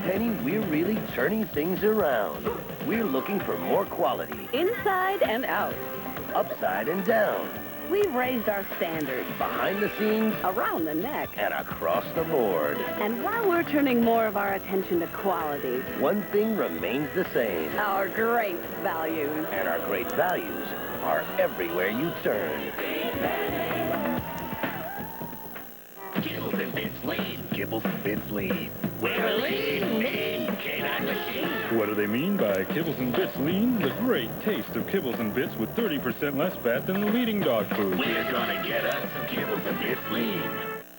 Penny, we're really turning things around. We're looking for more quality. Inside and out. Upside and down. We've raised our standards. Behind the scenes. Around the neck. And across the board. And while we're turning more of our attention to quality, one thing remains the same. Our great values. And our great values are everywhere you turn. Kibbles and Bits lean. Kibbles and Bits lean. We're a lean, mean canine machine. What do they mean by Kibbles and Bits lean? The great taste of Kibbles and Bits with 30% less fat than the leading dog food. We're gonna get us some Kibbles and Bits lean.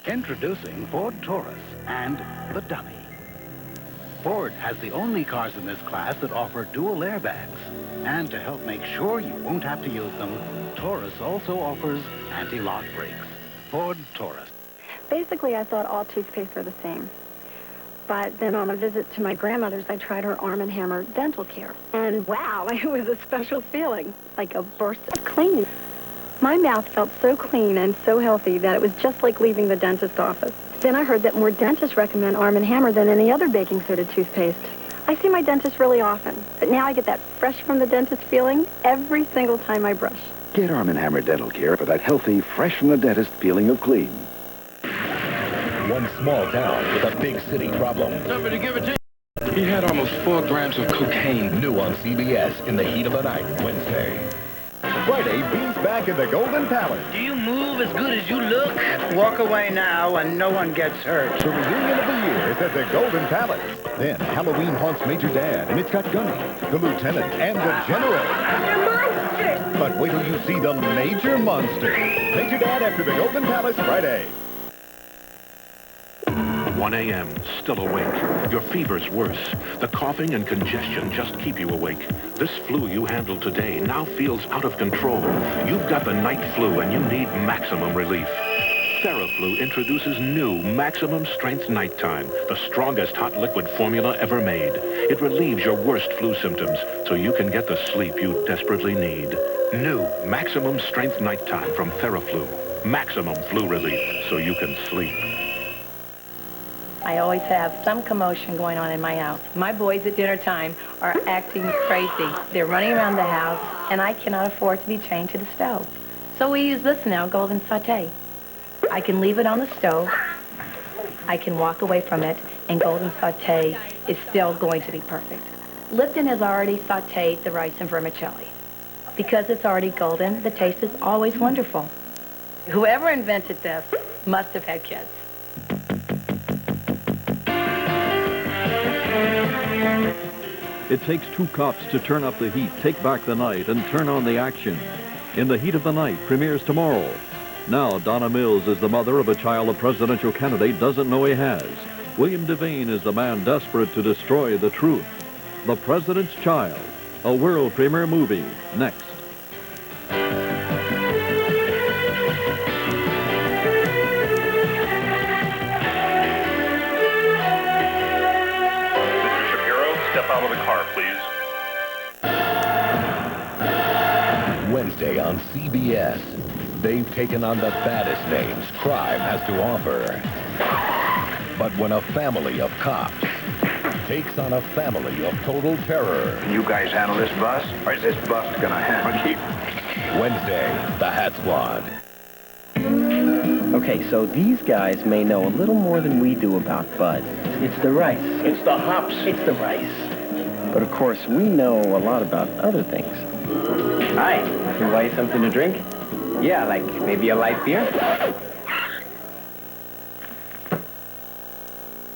Introducing Ford Taurus and the Dummy. Ford has the only cars in this class that offer dual airbags. And to help make sure you won't have to use them, Taurus also offers anti-lock brakes. Ford Taurus. Basically, I thought all toothpaste were the same. But then on a visit to my grandmother's, I tried her Arm & Hammer dental care. And wow, it was a special feeling, like a burst of clean. My mouth felt so clean and so healthy that it was just like leaving the dentist's office. Then I heard that more dentists recommend Arm & Hammer than any other baking soda toothpaste. I see my dentist really often, but now I get that fresh from the dentist feeling every single time I brush. Get Arm & Hammer dental care for that healthy, fresh from the dentist feeling of clean. One small town with a big city problem. Somebody give it to you. He had almost 4 grams of cocaine. New on CBS in the heat of the night, Wednesday. Friday, Bean's back in the Golden Palace. Do you move as good as you look? Walk away now and no one gets hurt. The reunion of the years at the Golden Palace. Then Halloween haunts Major Dad, and it's got Gunny, the Lieutenant, and the General. They're monsters! But wait till you see the Major Monster. Major Dad after the Golden Palace Friday. 1 a.m., still awake. Your fever's worse. The coughing and congestion just keep you awake. This flu you handled today now feels out of control. You've got the night flu and you need maximum relief. Theraflu introduces new maximum strength nighttime, the strongest hot liquid formula ever made. It relieves your worst flu symptoms so you can get the sleep you desperately need. New maximum strength nighttime from Theraflu. Maximum flu relief so you can sleep. I always have some commotion going on in my house. My boys at dinner time are acting crazy. They're running around the house, and I cannot afford to be chained to the stove. So we use this now, Golden Sauté. I can leave it on the stove, I can walk away from it, and Golden Sauté is still going to be perfect. Lipton has already sautéed the rice and vermicelli. Because it's already golden, the taste is always wonderful. Whoever invented this must have had kids. It takes 2 cops to turn up the heat, take back the night, and turn on the action. In the Heat of the Night premieres tomorrow. Now, Donna Mills is the mother of a child a presidential candidate doesn't know he has. William Devane is the man desperate to destroy the truth. The President's Child, a world premiere movie, next. Step out of the car, please. Wednesday on CBS. They've taken on the baddest names crime has to offer. But when a family of cops takes on a family of total terror. Can you guys handle this bus? Or is this bus gonna handle you? Wednesday, the Hat Squad. Okay, so these guys may know a little more than we do about Bud. It's the rice. It's the hops. It's the rice. But of course, we know a lot about other things. Hi, can I buy you something to drink? Yeah, like maybe a light beer?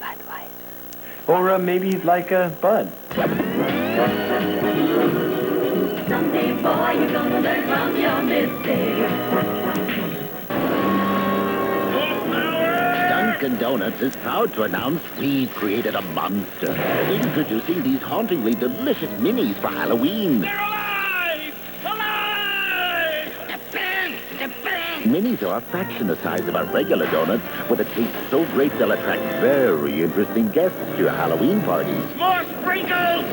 Budweiser. Or maybe you'd like a Bud. Someday, boy, you're gonna learn from your mistakes. Dunkin' Donuts is proud to announce we've created a monster. Introducing these hauntingly delicious minis for Halloween. They're alive! Alive! The best! Minis are a fraction the size of our regular donuts, with a taste so great they'll attract very interesting guests to your Halloween parties. More sprinkles!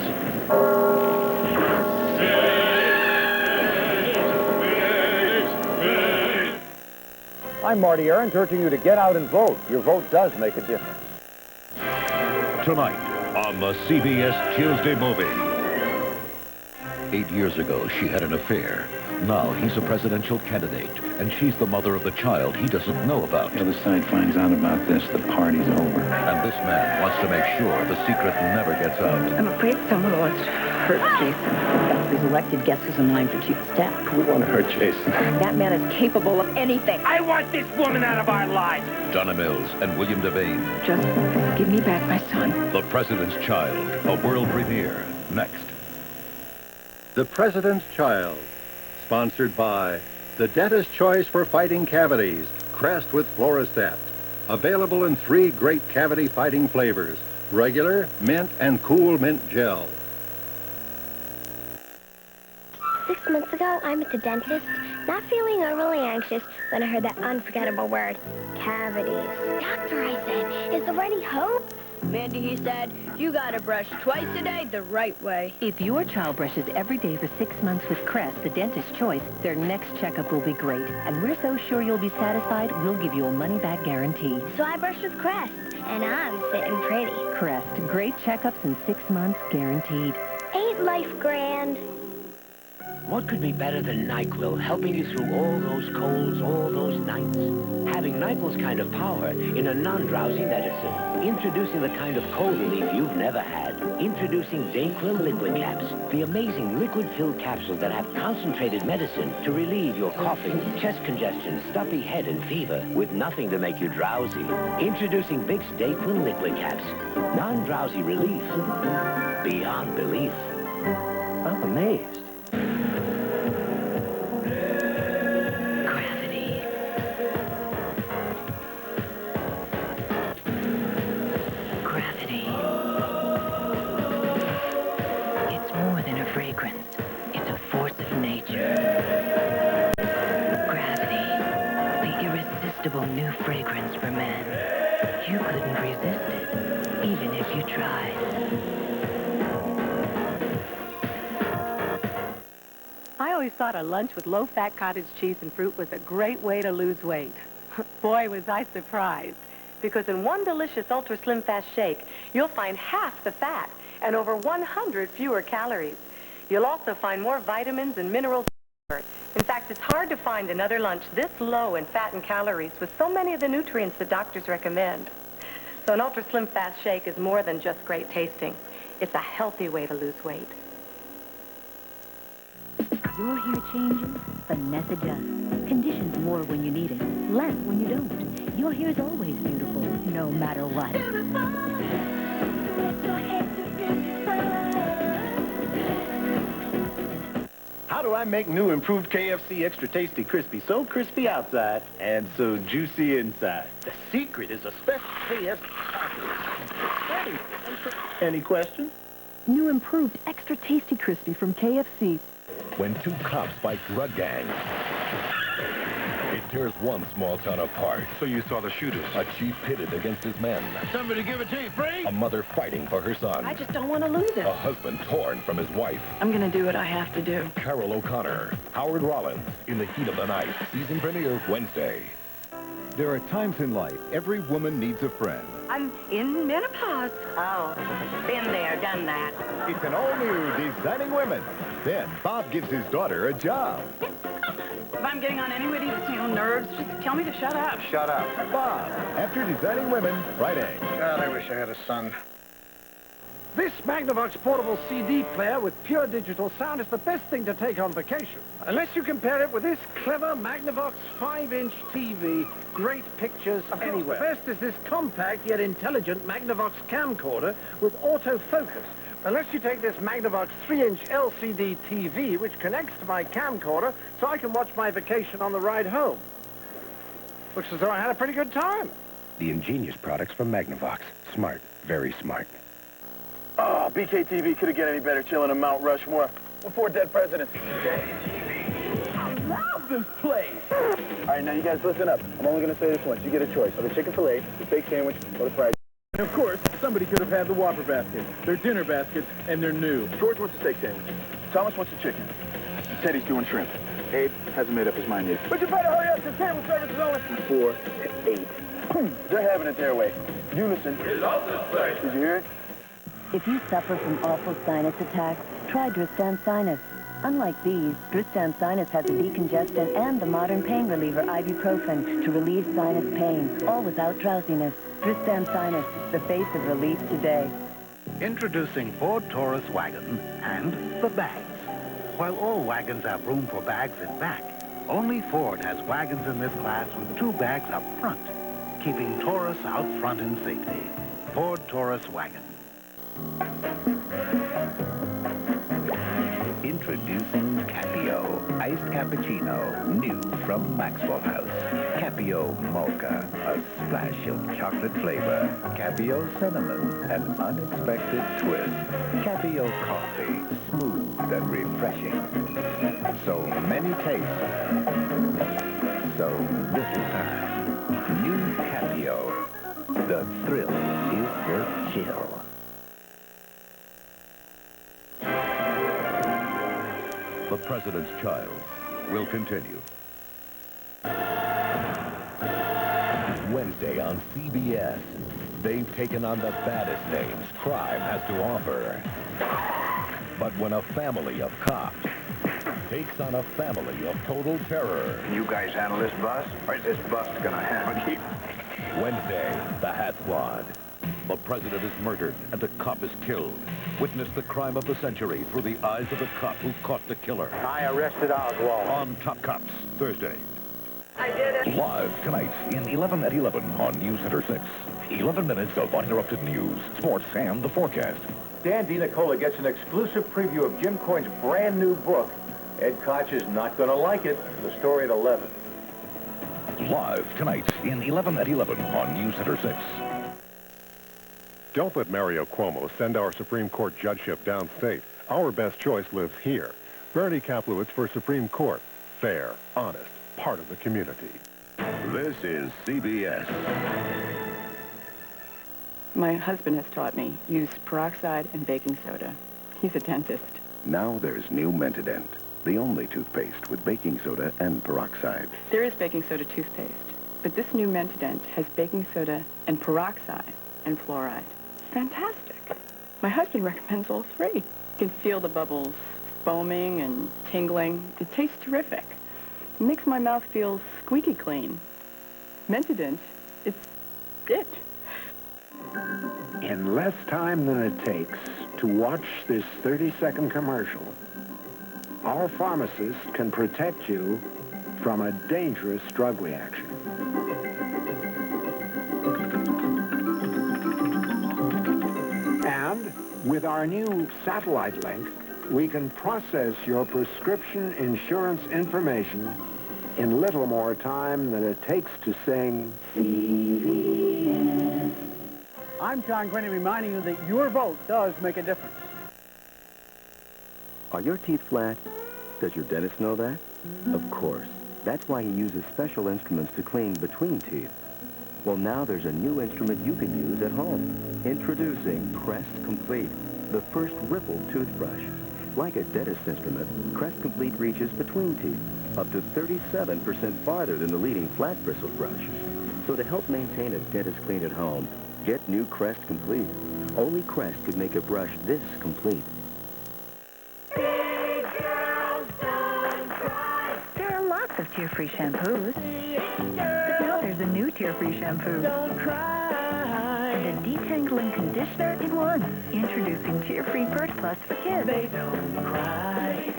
I'm Marty Aaron, urging you to get out and vote. Your vote does make a difference. Tonight on on the CBS Tuesday Movie. 8 years ago, she had an affair. Now he's a presidential candidate, and she's the mother of the child he doesn't know about. The other side finds out about this, the party's over. And this man wants to make sure the secret never gets out. I'm afraid someone wants to hurt Jason. He's elected, guess who's in line for chief of staff? We want to hurt Jason. That man is capable of anything. I want this woman out of our lives. Donna Mills and William Devane. Just give me back my son. The President's Child, a world premiere, next. The President's Child, sponsored by the Dentist's Choice for Fighting Cavities, Crest with Fluorostat. Available in 3 great cavity-fighting flavors, regular, mint, and cool mint gel. 6 months ago, I met the dentist, not feeling overly anxious when I heard that unforgettable word, cavities. Doctor, I said, is there any hope? Mandy, he said, you gotta brush twice a day the right way. If your child brushes every day for 6 months with Crest, the dentist's choice, their next checkup will be great. And we're so sure you'll be satisfied, we'll give you a money-back guarantee. So I brushed with Crest, and I'm sitting pretty. Crest, great checkups in 6 months, guaranteed. Ain't life grand? What could be better than NyQuil, helping you through all those colds, all those nights? Having NyQuil's kind of power in a non-drowsy medicine. Introducing the kind of cold relief you've never had. Introducing DayQuil Liquid Caps, the amazing liquid-filled capsules that have concentrated medicine to relieve your coughing, chest congestion, stuffy head, and fever with nothing to make you drowsy. Introducing Vicks DayQuil Liquid Caps. Non-drowsy relief. Beyond belief. I'm amazed. Fragrance. It's a force of nature. Gravity. The irresistible new fragrance for men. You couldn't resist it, even if you tried. I always thought a lunch with low-fat cottage cheese and fruit was a great way to lose weight. Boy, was I surprised. Because in one delicious Ultra Slim Fast shake, you'll find half the fat and over 100 fewer calories. You'll also find more vitamins and minerals. In fact, it's hard to find another lunch this low in fat and calories with so many of the nutrients that doctors recommend. So an Ultra Slim Fast Shake is more than just great tasting. It's a healthy way to lose weight. Your hair changes, finesse adjusts. Conditions more when you need it, less when you don't. Your hair's always beautiful, no matter what. How do I make new improved KFC Extra Tasty Crispy so crispy outside and so juicy inside? The secret is a special KFC package. Any questions? New improved Extra Tasty Crispy from KFC. When 2 cops fight drug gangs, it tears one small town apart. So you saw the shooters. A chief pitted against his men. Somebody give it to you free? A mother fighting for her son. I just don't want to lose it. A husband torn from his wife. I'm going to do what I have to do. Carol O'Connor, Howard Rollins, In the Heat of the Night. Season premiere Wednesday. There are times in life every woman needs a friend. I'm in menopause. Oh, been there, done that. It's an all-new Designing Women. Then Bob gives his daughter a job. If I'm getting on anybody's nerves, just tell me to shut up. Shut up. Bob, after Designing Women, Friday. God, I wish I had a son. This Magnavox portable CD player with pure digital sound is the best thing to take on vacation. Unless you compare it with this clever Magnavox 5-inch TV. Great pictures anywhere. The best is this compact yet intelligent Magnavox camcorder with autofocus. Unless you take this Magnavox 3-inch LCD TV, which connects to my camcorder, so I can watch my vacation on the ride home. Looks as though I had a pretty good time. The ingenious products from Magnavox. Smart. Very smart. Oh, BKTV couldn't get any better chilling in Mount Rushmore before dead presidents. I love this place. All right, now you guys listen up. I'm only going to say this once. You get a choice. Or the chicken fillet, the steak sandwich, or the fried. And of course, somebody could have had the Whopper basket, their dinner baskets, and they're new. George wants a steak sandwich. Thomas wants a chicken. And Teddy's doing shrimp. Abe hasn't made up his mind yet. But you better hurry up, because table service is only from 4 to 8. They're having it their way. Unison. We love this place. Did you hear it? If you suffer from awful sinus attacks, try Dristan Sinus. Unlike these, Dristan Sinus has a decongestant and the modern pain reliever ibuprofen to relieve sinus pain, all without drowsiness. Dristan Sinus, the face of relief today. Introducing Ford Taurus wagon and the bags. While all wagons have room for bags in back, only Ford has wagons in this class with 2 bags up front, keeping Taurus out front in safety. Ford Taurus wagon. Introducing Capio, iced cappuccino, new from Maxwell House. Capio Mocha, a splash of chocolate flavor. Capio cinnamon, an unexpected twist. Capio coffee, smooth and refreshing. So many tastes, so little time. New Capio, the thrill is the chill. The President's Child will continue. Wednesday on CBS, they've taken on the baddest names crime has to offer. But when a family of cops takes on a family of total terror... You guys handle this bus, or is this bus gonna handle you? Wednesday, the Hat Squad. The president is murdered and a cop is killed. Witness the crime of the century through the eyes of the cop who caught the killer. I arrested Oswald. On Top Cops, Thursday. I did it. Live tonight in 11 at 11 on News Center 6. 11 minutes of uninterrupted news, sports, and the forecast. Dan DiNicola gets an exclusive preview of Jim Coyne's brand new book. Ed Koch is not going to like it. The story at 11. Live tonight in 11 at 11 on News Center 6. Don't let Mario Cuomo send our Supreme Court judgeship downstate. Our best choice lives here. Bernie Kaplowitz for Supreme Court. Fair, honest, part of the community. This is CBS. My husband has taught me use peroxide and baking soda. He's a dentist. Now there's new Mentadent, the only toothpaste with baking soda and peroxide. There is baking soda toothpaste, but this new Mentadent has baking soda and peroxide and fluoride. Fantastic. My husband recommends all 3. You can feel the bubbles foaming and tingling. It tastes terrific. It makes my mouth feel squeaky clean. Mentadent, it's it. In less time than it takes to watch this 30-second commercial, our pharmacist can protect you from a dangerous drug reaction. And with our new satellite link, we can process your prescription insurance information in little more time than it takes to sing CVS. I'm John Grenny reminding you that your vote does make a difference. Are your teeth flat? Does your dentist know that? Of course. That's why he uses special instruments to clean between teeth. Well, now there's a new instrument you can use at home. Introducing Crest Complete, the first rippled toothbrush. Like a dentist instrument, Crest Complete reaches between teeth, up to 37% farther than the leading flat bristled brush. So to help maintain a dentist clean at home, get new Crest Complete. Only Crest could make a brush this complete. There are lots of tear-free shampoos. But now there's a new tear-free shampoo. And a detangling conditioner in one. Introducing Tear-Free Pert Plus for kids. They don't cry.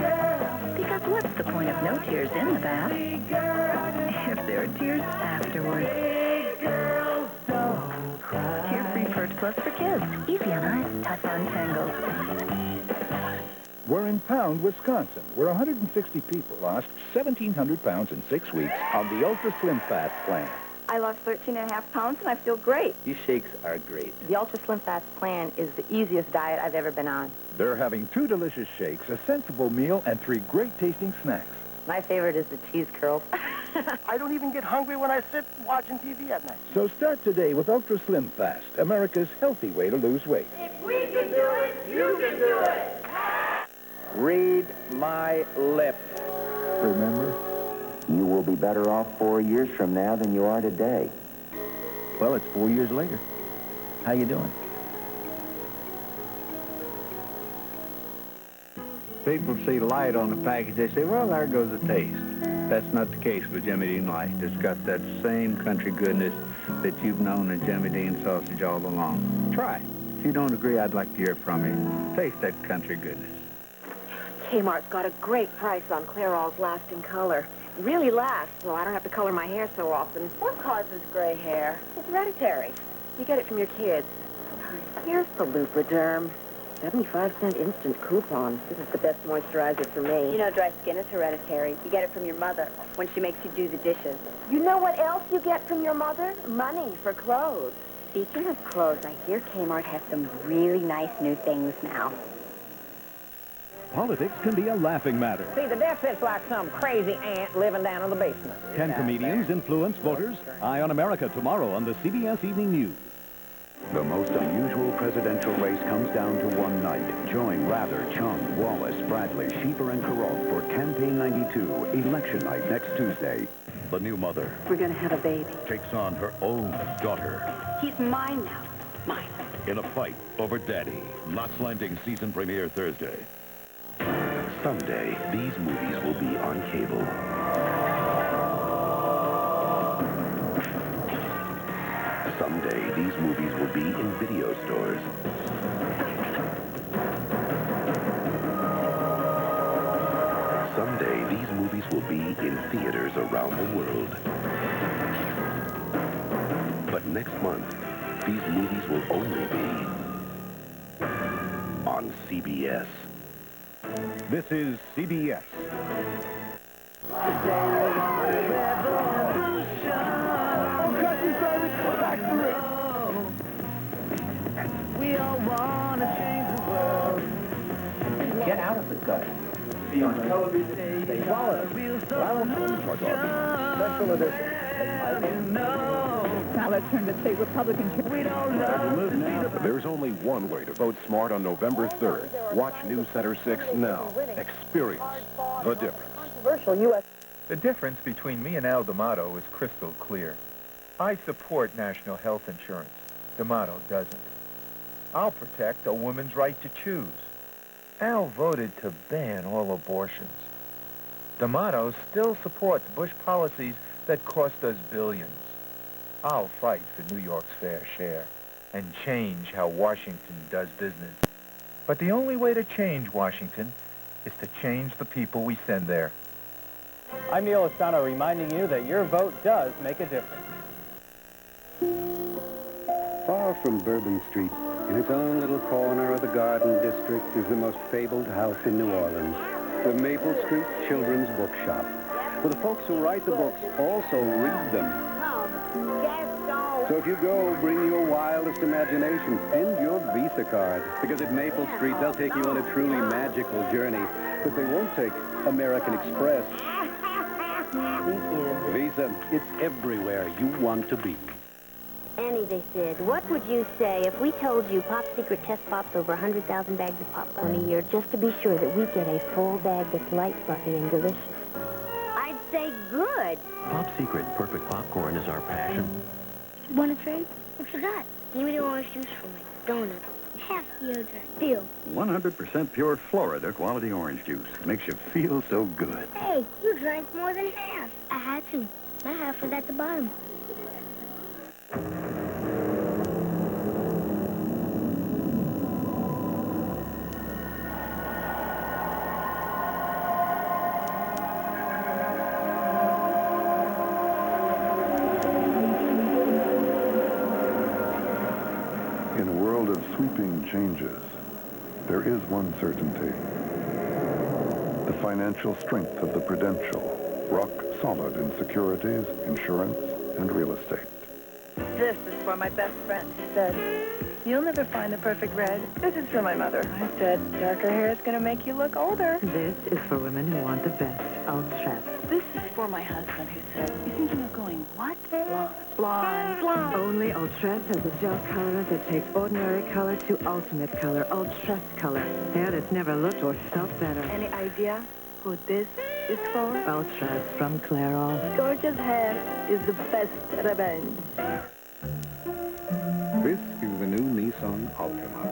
Because what's the point of no tears in the bath if there are tears afterwards? Tear-Free Pert Plus for kids. Easy on eyes, tough on tangles. We're in Pound, Wisconsin, where 160 people lost 1,700 pounds in 6 weeks on the Ultra Slim Fast plan. I lost 13.5 pounds, and I feel great. These shakes are great. The Ultra Slim Fast plan is the easiest diet I've ever been on. They're having 2 delicious shakes, a sensible meal, and 3 great-tasting snacks. My favorite is the cheese curls. I don't even get hungry when I sit watching TV at night. So start today with Ultra Slim Fast, America's healthy way to lose weight. If we can do it, you can do it. Read my lips. Remember? You will be better off 4 years from now than you are today. Well, it's 4 years later. How you doing? People see light on the package, they say, well, there goes the taste. That's not the case with Jimmy Dean Light. It's got that same country goodness that you've known in Jimmy Dean sausage all along. Try it. If you don't agree, I'd like to hear from you. Taste that country goodness. Kmart's got a great price on Clairol's lasting color. It really lasts, so I don't have to color my hair so often. What causes gray hair? It's hereditary. You get it from your kids. Here's the Lubriderm. 75-cent instant coupon. This is the best moisturizer for me. You know dry skin is hereditary. You get it from your mother when she makes you do the dishes. You know what else you get from your mother? Money for clothes. Speaking of clothes, I hear Kmart has some really nice new things now. Politics can be a laughing matter. See, the deficit's like some crazy ant living down in the basement. Can comedians influence voters? Eye on America tomorrow on the CBS Evening News. The most unusual presidential race comes down to one night. Join Rather, Chung, Wallace, Bradley, Schiefer, and Karolf for Campaign 92, Election Night next Tuesday. The new mother We're going to have a baby. takes on her own daughter He's mine now. Mine. in a fight over daddy. Knots Landing season premiere Thursday. Someday, these movies will be on cable. Someday, these movies will be in video stores. Someday, these movies will be in theaters around the world. But next month, these movies will only be on CBS. This is CBS. We all want to change the world. Get out of the gutter. Be on television. Stay quality. Special edition. Now let's turn to state Republican. We don't know. There's only one way to vote smart on November 3rd. Watch News Center 6 now. Experience the difference. Controversial U.S. The difference between me and Al D'Amato is crystal clear. I support national health insurance. D'Amato doesn't. I'll protect a woman's right to choose. Al voted to ban all abortions. D'Amato still supports Bush policies that cost us billions. I'll fight for New York's fair share and change how Washington does business. But the only way to change Washington is to change the people we send there. I'm Neil Asano reminding you that your vote does make a difference. Far from Bourbon Street, in its own little corner of the Garden District, is the most fabled house in New Orleans, the Maple Street Children's Bookshop, where the folks who write the books also read them. So if you go, bring your wildest imagination and your Visa card, because at Maple Street, they'll take you on a truly magical journey, but they won't take American Express. Visa, it's everywhere you want to be. Annie, they said, what would you say if we told you Pop Secret test pops over 100,000 bags of popcorn a year just to be sure that we get a full bag that's light, fluffy, and delicious? I'd say good. Pop Secret perfect popcorn is our passion. Want a trade? What you got? Give me the orange juice for me. Donut. Half deodorant. Deal. 100% pure Florida quality orange juice. Makes you feel so good. Hey, you drank more than half. I had to. My half was at the bottom. In a world of sweeping changes, there is one certainty. The financial strength of the Prudential, rock solid in securities, insurance, and real estate. This is for my best friend. She said, you'll never find the perfect red. This is for my mother. I said, darker hair is going to make you look older. This is for women who want the best. Ultra. This is for my husband who said, you're thinking of going what? Blonde. Blonde. Blonde. Only Ultra has a gel color that takes ordinary color to ultimate color. Ultra color. Hair that's never looked or felt better. Any idea who this is for? Ultra from Clairol. George's hair is the best revenge. This is the new Nissan Altima.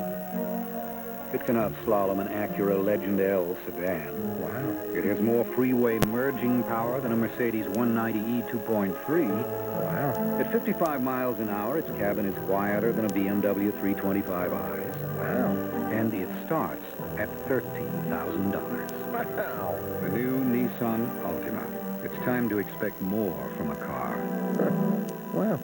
It can outslalom an Acura Legend L sedan. Wow. It has more freeway merging power than a Mercedes 190e 2.3. Wow. At 55 miles an hour, its cabin is quieter than a BMW 325i's. Wow. And it starts at $13,000. Wow. The new Nissan Altima. It's time to expect more from a car. Wow.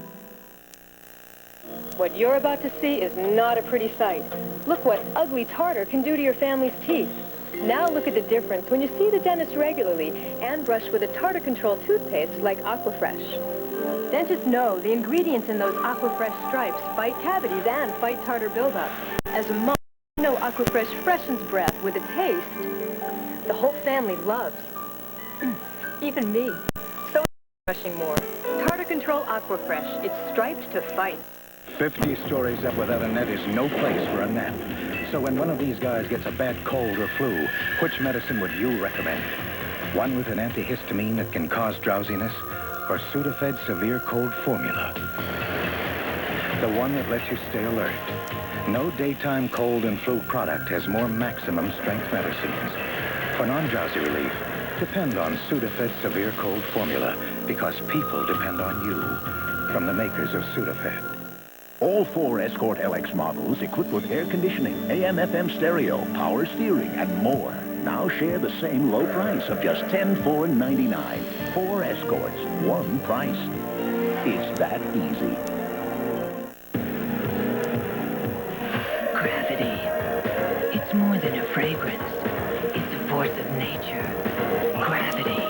What you're about to see is not a pretty sight. Look what ugly tartar can do to your family's teeth. Now look at the difference when you see the dentist regularly and brush with a tartar-controlled toothpaste like Aquafresh. Dentists know the ingredients in those Aquafresh stripes fight cavities and fight tartar buildup. As a mom, you know Aquafresh freshens breath with a taste the whole family loves. Even me. So brushing more. Tartar Control Aquafresh. It's striped to fight. 50 stories up without a net is no place for a nap. So when one of these guys gets a bad cold or flu, which medicine would you recommend? One with an antihistamine that can cause drowsiness, or Sudafed Severe Cold Formula? The one that lets you stay alert. No daytime cold and flu product has more maximum strength medicines. For non-drowsy relief, depend on Sudafed Severe Cold Formula, because people depend on you. From the makers of Sudafed. All 4 Escort LX models equipped with air conditioning, AM/FM stereo, power steering, and more. Now share the same low price of just $10,499. 4 Escorts, one price. It's that easy. Gravity. It's more than a fragrance. It's a force of nature. Gravity.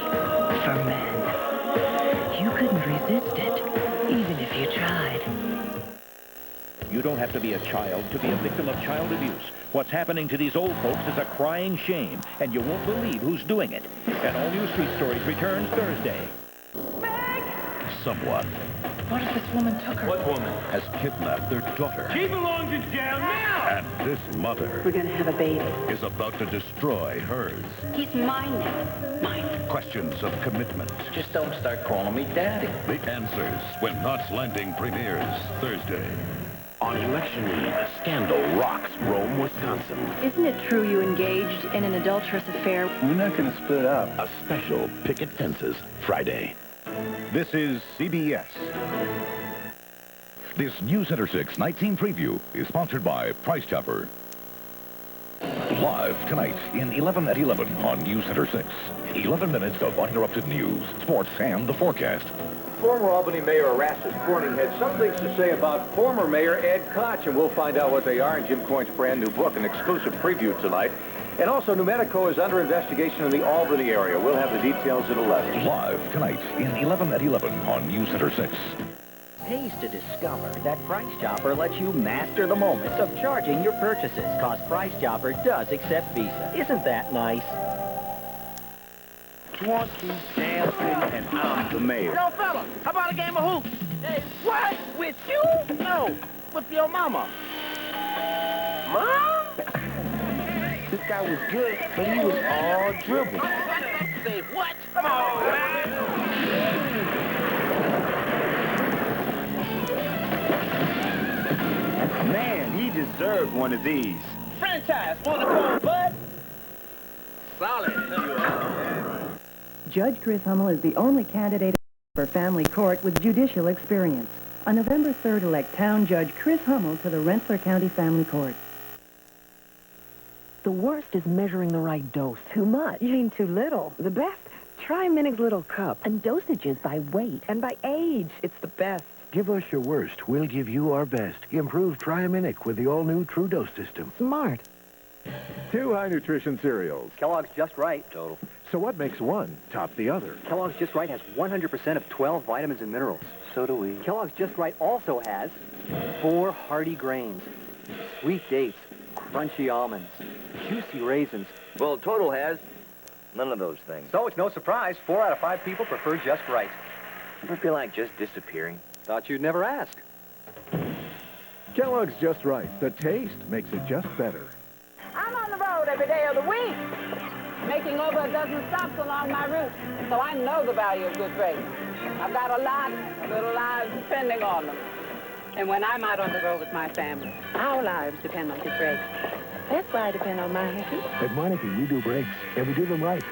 For men. You couldn't resist it, even if you tried. You don't have to be a child to be a victim of child abuse. What's happening to these old folks is a crying shame, and you won't believe who's doing it. And All New Street Stories returns Thursday. Someone What if this woman took her? What woman? has kidnapped their daughter. She belongs in jail now! And this mother We're gonna have a baby. is about to destroy hers. He's mine now. Mine. Questions of commitment. Just don't start calling me Daddy. The Answers when Knots Landing premieres Thursday. On election eve, a scandal rocks Rome, Wisconsin. Isn't it true you engaged in an adulterous affair? We're not going to split up. A special Picket Fences Friday. This is CBS. This News Center 6 night team preview is sponsored by Price Chopper. Live tonight in 11 at 11 on News Center 6. 11 minutes of uninterrupted news, sports, and the forecast. Former Albany Mayor Erastus Corning had some things to say about former Mayor Ed Koch, and we'll find out what they are in Jim Coyne's brand new book, an exclusive preview tonight. And also, New Mexico is under investigation in the Albany area. We'll have the details at 11. Live tonight in 11 at 11 on News Center 6. Pays to discover that Price Chopper lets you master the moments of charging your purchases, cause Price Chopper does accept Visa. Isn't that nice? 20 damn city and I'm the mayor. Yo, fella, how about a game of hoops? Hey, what? With you? No, with your mama. Mom? This guy was good, but he was all dribble. Say what? Come on, man. Man, he deserved one of these. Franchise for the cold, bud. Solid. Judge Chris Hummel is the only candidate for family court with judicial experience. On November 3rd, elect Town Judge Chris Hummel to the Rensselaer County Family Court. The worst is measuring the right dose. Too much. You mean too little. The best? Try Minig's Little Cup. And dosages by weight. And by age. It's the best. Give us your worst. We'll give you our best. Improve Triaminic with the all-new True Dose system. Smart. 2 high nutrition cereals. Kellogg's Just Right. Total. So what makes one top the other? Kellogg's Just Right has 100% of 12 vitamins and minerals. So do we. Kellogg's Just Right also has 4 hearty grains, sweet dates, crunchy almonds, juicy raisins. Well, Total has none of those things. So it's no surprise 4 out of 5 people prefer Just Right. Ever feel like just disappearing? Thought you'd never ask. Kellogg's Just Right. The taste makes it just better. I'm on the road every day of the week, making over a dozen stops along my route, so I know the value of good freight. I've got a lot of little lives depending on them. And when I'm out on the road with my family, our lives depend on good freight. That's why I depend on Meineke. At Meineke, we do brakes, and we do them right.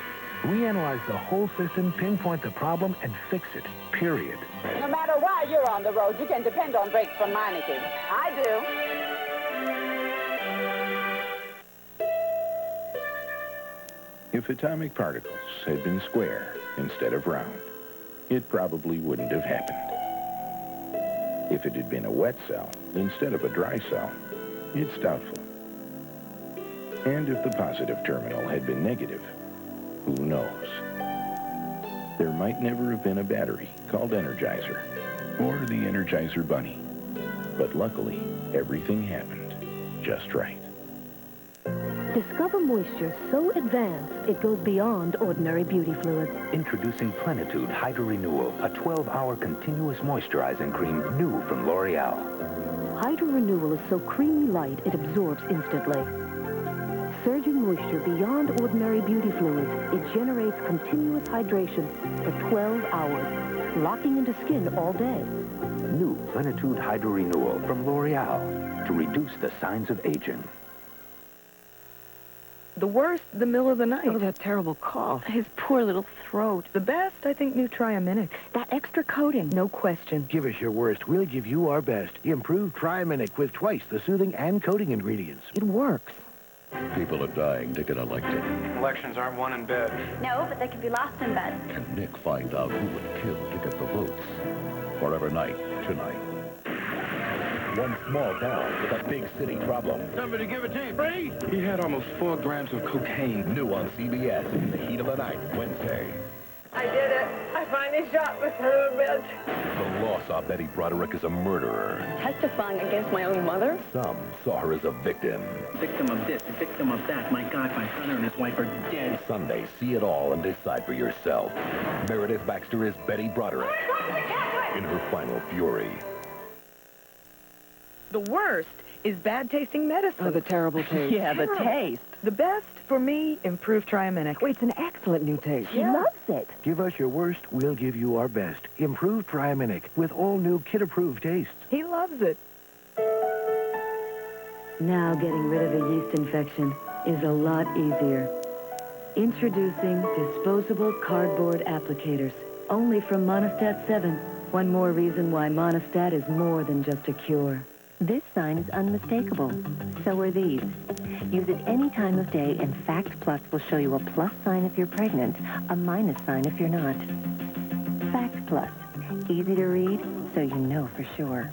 We analyze the whole system, pinpoint the problem, and fix it, period. No matter why you're on the road, you can depend on brakes from Meineke. I do. If atomic particles had been square instead of round, it probably wouldn't have happened. If it had been a wet cell instead of a dry cell, it's doubtful. And if the positive terminal had been negative, who knows? There might never have been a battery called Energizer, or the Energizer Bunny. But luckily, everything happened just right. Discover moisture so advanced it goes beyond ordinary beauty fluids. Introducing Plenitude Hydro Renewal, a 12-hour continuous moisturizing cream new from L'Oreal. Hydro Renewal is so creamy light it absorbs instantly. Surging moisture beyond ordinary beauty fluids, it generates continuous hydration for 12 hours, locking into skin all day. New Plenitude Hydro Renewal from L'Oreal to reduce the signs of aging. The worst, the middle of the night. Oh, that terrible cough. His poor little throat. The best, I think, new Triaminic. That extra coating, no question. Give us your worst. We'll give you our best. Improved Triaminic with twice the soothing and coating ingredients. It works. People are dying to get elected. Elections aren't won in bed. No, but they can be lost in bed. Can Nick find out who would kill to get the votes? Forever Night, tonight. One small town with a big city problem. Somebody give it to you free? He had almost 4 grams of cocaine. New on CBS in the heat of the night, Wednesday. I did it. I finally shot the son of a bitch. The law saw Betty Broderick as a murderer. Testifying against my own mother? Some saw her as a victim. Victim of this, victim of that. My God, my brother and his wife are dead. Sunday, see it all and decide for yourself. Meredith Baxter is Betty Broderick in her final fury. The worst is bad-tasting medicine. Oh, the terrible taste. Yeah, the taste. The best, for me, improved Triaminic. Wait, it's an excellent new taste. She loves it. Give us your worst, we'll give you our best. Improved Triaminic with all new kid-approved tastes. He loves it. Now getting rid of a yeast infection is a lot easier. Introducing disposable cardboard applicators, only from Monistat 7. One more reason why Monistat is more than just a cure. This sign is unmistakable. So are these. Use it any time of day, and Fact Plus will show you a plus sign if you're pregnant, a minus sign if you're not. Fact Plus. Easy to read, so you know for sure.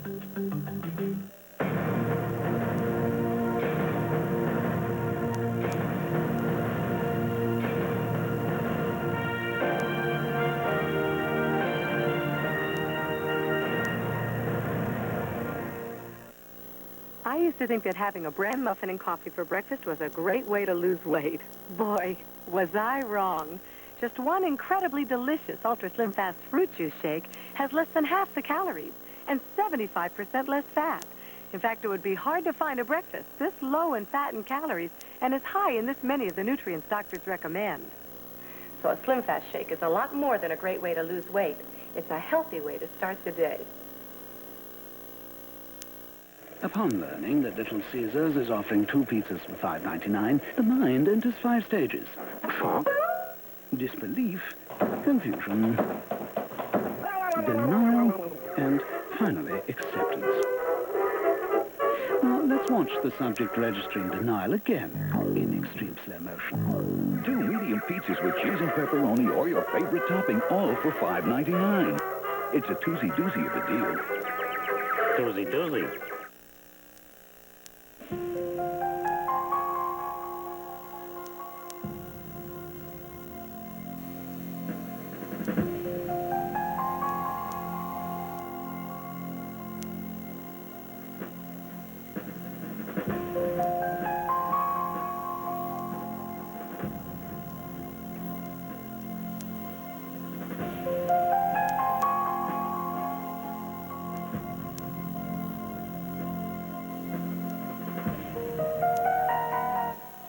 I used to think that having a bran muffin and coffee for breakfast was a great way to lose weight. Boy, was I wrong. Just one incredibly delicious Ultra Slim Fast fruit juice shake has less than half the calories and 75% less fat. In fact, it would be hard to find a breakfast this low in fat and calories and as high in this many of the nutrients doctors recommend. So a Slim Fast shake is a lot more than a great way to lose weight. It's a healthy way to start the day. Upon learning that Little Caesars is offering 2 pizzas for $5.99, the mind enters 5 stages. Shock, disbelief, confusion, denial, and finally acceptance. Now, let's watch the subject registering denial again in extreme slow motion. 2 medium pizzas with cheese and pepperoni or your favorite topping, all for $5.99. It's a toozy-doozy of a deal. Toozy-doozy.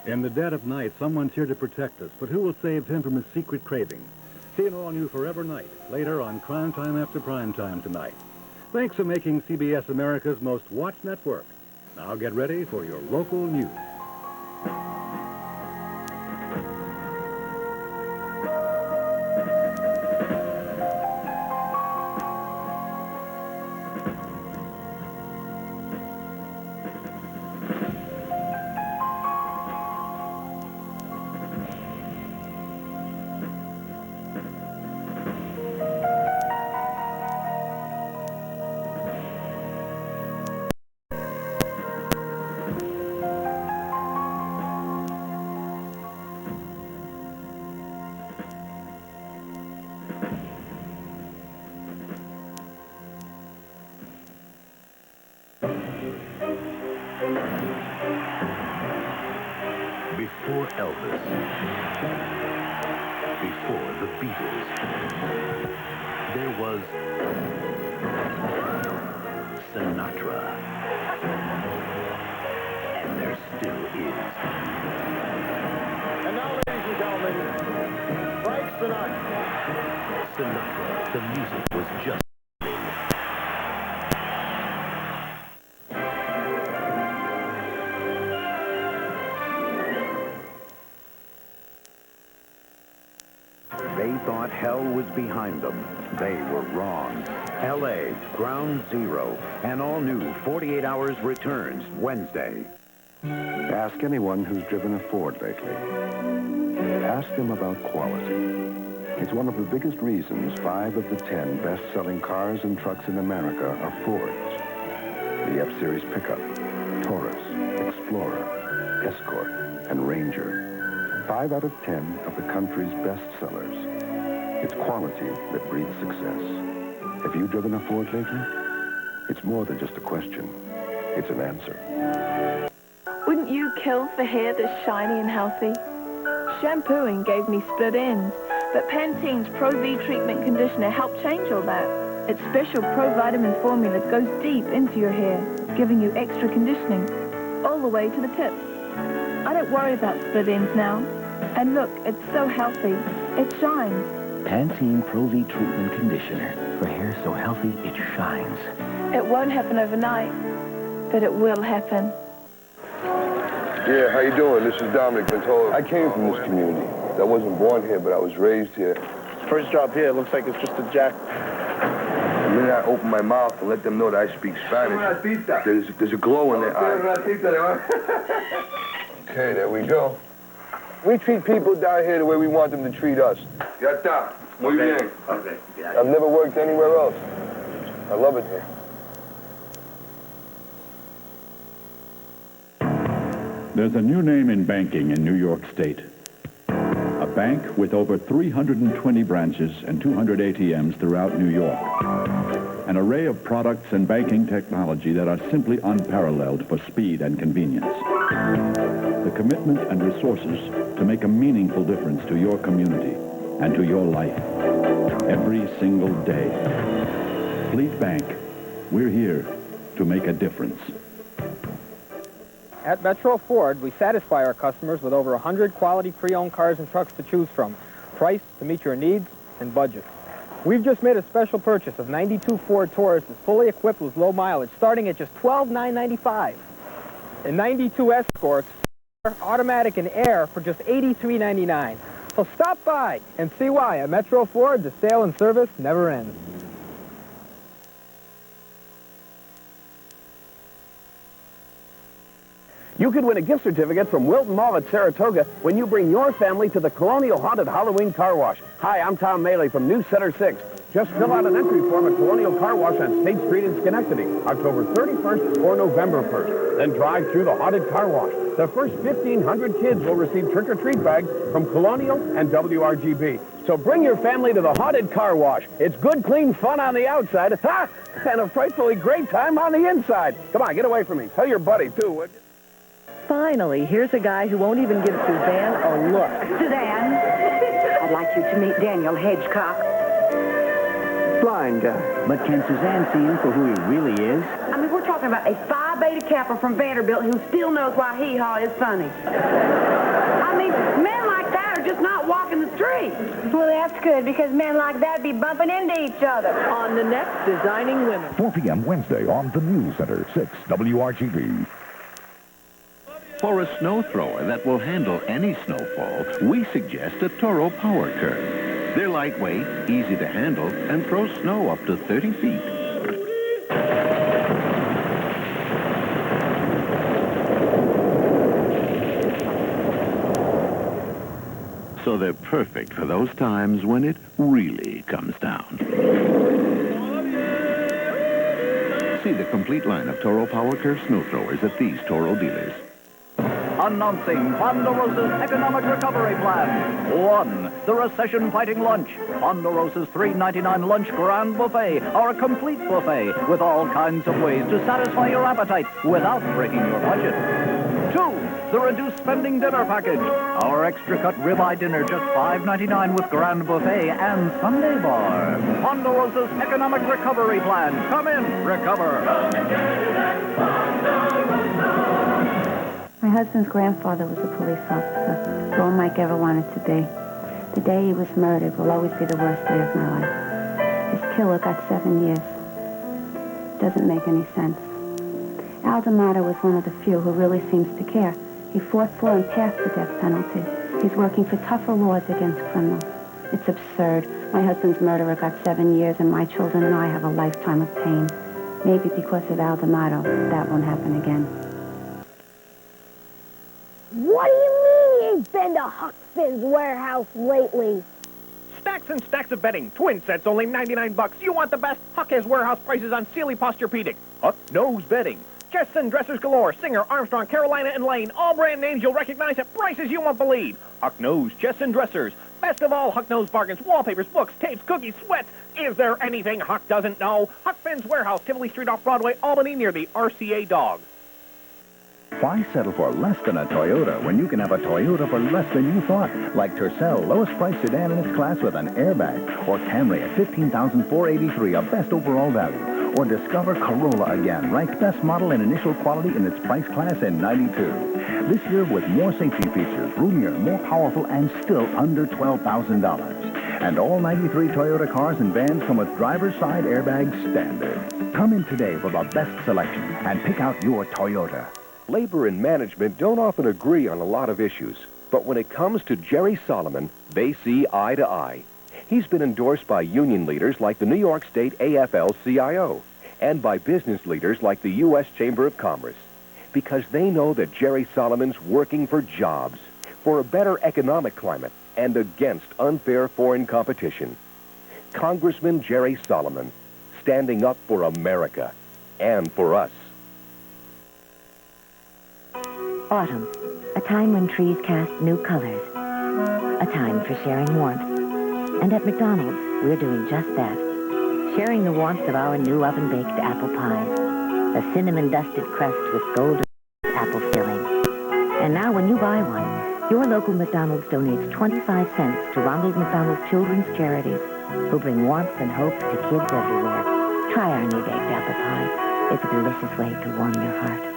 In the dead of night, someone's here to protect us, but who will save him from his secret craving? See an all-new Forever Night, later on Crime Time After Prime Time tonight. Thanks for making CBS America's most watched network. Now get ready for your local news. Before Elvis. Before the Beatles. There was Sinatra. And there still is. And now, ladies and gentlemen, Frank Sinatra. Sinatra, the music was just... They thought hell was behind them. They were wrong. L.A., Ground Zero. An all-new 48 Hours returns Wednesday. Ask anyone who's driven a Ford lately. Ask them about quality. It's one of the biggest reasons 5 of the 10 best-selling cars and trucks in America are Fords. The F-Series pickup, Taurus, Explorer, Escort, and Ranger. 5 out of 10 of the country's best sellers. It's quality that breeds success. Have you driven a Ford lately? It's more than just a question. It's an answer. Wouldn't you kill for hair that's shiny and healthy? Shampooing gave me split ends, but Pantene's Pro V treatment conditioner helped change all that. Its special Pro Vitamin formula goes deep into your hair, giving you extra conditioning, all the way to the tips. I don't worry about split ends now. And look, it's so healthy. It shines. Pantene Pro V Treatment Conditioner. For hair so healthy, it shines. It won't happen overnight, but it will happen. Yeah, how you doing? This is Dominic Ventolo. I came from this community. I wasn't born here, but I was raised here. First job here, looks like it's just a jack. The minute I open my mouth to let them know that I speak Spanish, there's a glow in their eyes. Okay, there we go. We treat people down here the way we want them to treat us. Ya está. Muy bien. Okay. I've never worked anywhere else. I love it here. There's a new name in banking in New York State. A bank with over 320 branches and 200 ATMs throughout New York. An array of products and banking technology that are simply unparalleled for speed and convenience. The commitment and resources to make a meaningful difference to your community and to your life every single day. Fleet Bank, we're here to make a difference. At Metro Ford, we satisfy our customers with over 100 quality pre-owned cars and trucks to choose from, priced to meet your needs and budget. We've just made a special purchase of 92 Ford Tauruses, fully equipped with low mileage, starting at just $12,995. And 92 Escorts, automatic and air, for just $83.99. So stop by and see why at Metro Ford, the sale and service never ends. You could win a gift certificate from Wilton Mall at Saratoga when you bring your family to the Colonial Haunted Halloween Car Wash. Hi, I'm Tom Maley from News Center 6. Just fill out an entry form at Colonial Car Wash on State Street in Schenectady, October 31st or November 1st. Then drive through the Haunted Car Wash. The first 1,500 kids will receive trick-or-treat bags from Colonial and WRGB. So bring your family to the Haunted Car Wash. It's good, clean fun on the outside, and a frightfully great time on the inside. Come on, get away from me. Tell your buddy, too, would you? Finally, here's a guy who won't even give Suzanne a look. Suzanne, I'd like you to meet Daniel Hedgecock. Blind guy. But can Suzanne see him for who he really is? I mean, we're talking about a Phi Beta Kappa from Vanderbilt who still knows why hee-haw is funny. I mean, men like that are just not walking the street. Well, that's good, because men like that be bumping into each other. On the next Designing Women. 4 p.m. Wednesday on the News Center, 6 WRGB. For a snow thrower that will handle any snowfall, we suggest a Toro Power Curve. They're lightweight, easy to handle, and throw snow up to 30 feet. So they're perfect for those times when it really comes down. See the complete line of Toro Power Curve snow throwers at these Toro dealers. Announcing Ponderosa's Economic Recovery Plan. 1. The recession-fighting lunch. Ponderosa's $3.99 lunch grand buffet, or a complete buffet with all kinds of ways to satisfy your appetite without breaking your budget. 2. The reduced spending dinner package. Our extra-cut ribeye dinner, just $5.99 with grand buffet and Sunday bar. Ponderosa's Economic Recovery Plan. Come in, recover. My husband's grandfather was a police officer. It's all Mike ever wanted to be. The day he was murdered will always be the worst day of my life. His killer got 7 years. Doesn't make any sense. Al D'Amato was one of the few who really seems to care. He fought for and passed the death penalty. He's working for tougher laws against criminals. It's absurd. My husband's murderer got 7 years, and my children and I have a lifetime of pain. Maybe because of Al D'Amato, that won't happen again. What do you mean you ain't been to Huck Finn's warehouse lately? Stacks and stacks of bedding. Twin sets, only 99 bucks. You want the best? Huck has warehouse prices on Sealy Posturepedic. Huck knows bedding. Chests and dressers galore. Singer, Armstrong, Carolina, and Lane. All brand names you'll recognize at prices you won't believe. Huck knows chests and dressers. Best of all, Huck knows bargains, wallpapers, books, tapes, cookies, sweats. Is there anything Huck doesn't know? Huck Finn's warehouse, Tivoli Street off Broadway, Albany, near the RCA Dog. Why settle for less than a Toyota when you can have a Toyota for less than you thought? Like Tercel, lowest price sedan in its class with an airbag. Or Camry at $15,483, a best overall value. Or discover Corolla again, ranked best model in initial quality in its price class in '92. This year with more safety features, roomier, more powerful, and still under $12,000. And all 93 Toyota cars and vans come with driver's side airbags standard. Come in today for the best selection and pick out your Toyota. Labor and management don't often agree on a lot of issues, but when it comes to Jerry Solomon, they see eye to eye. He's been endorsed by union leaders like the New York State AFL-CIO and by business leaders like the U.S. Chamber of Commerce because they know that Jerry Solomon's working for jobs, for a better economic climate, and against unfair foreign competition. Congressman Jerry Solomon, standing up for America and for us. Autumn, a time when trees cast new colors. A time for sharing warmth. And at McDonald's, we're doing just that. Sharing the warmth of our new oven-baked apple pies. A cinnamon-dusted crust with golden apple filling. And now when you buy one, your local McDonald's donates 25 cents to Ronald McDonald Children's Charities, who bring warmth and hope to kids everywhere. Try our new baked apple pie. It's a delicious way to warm your heart.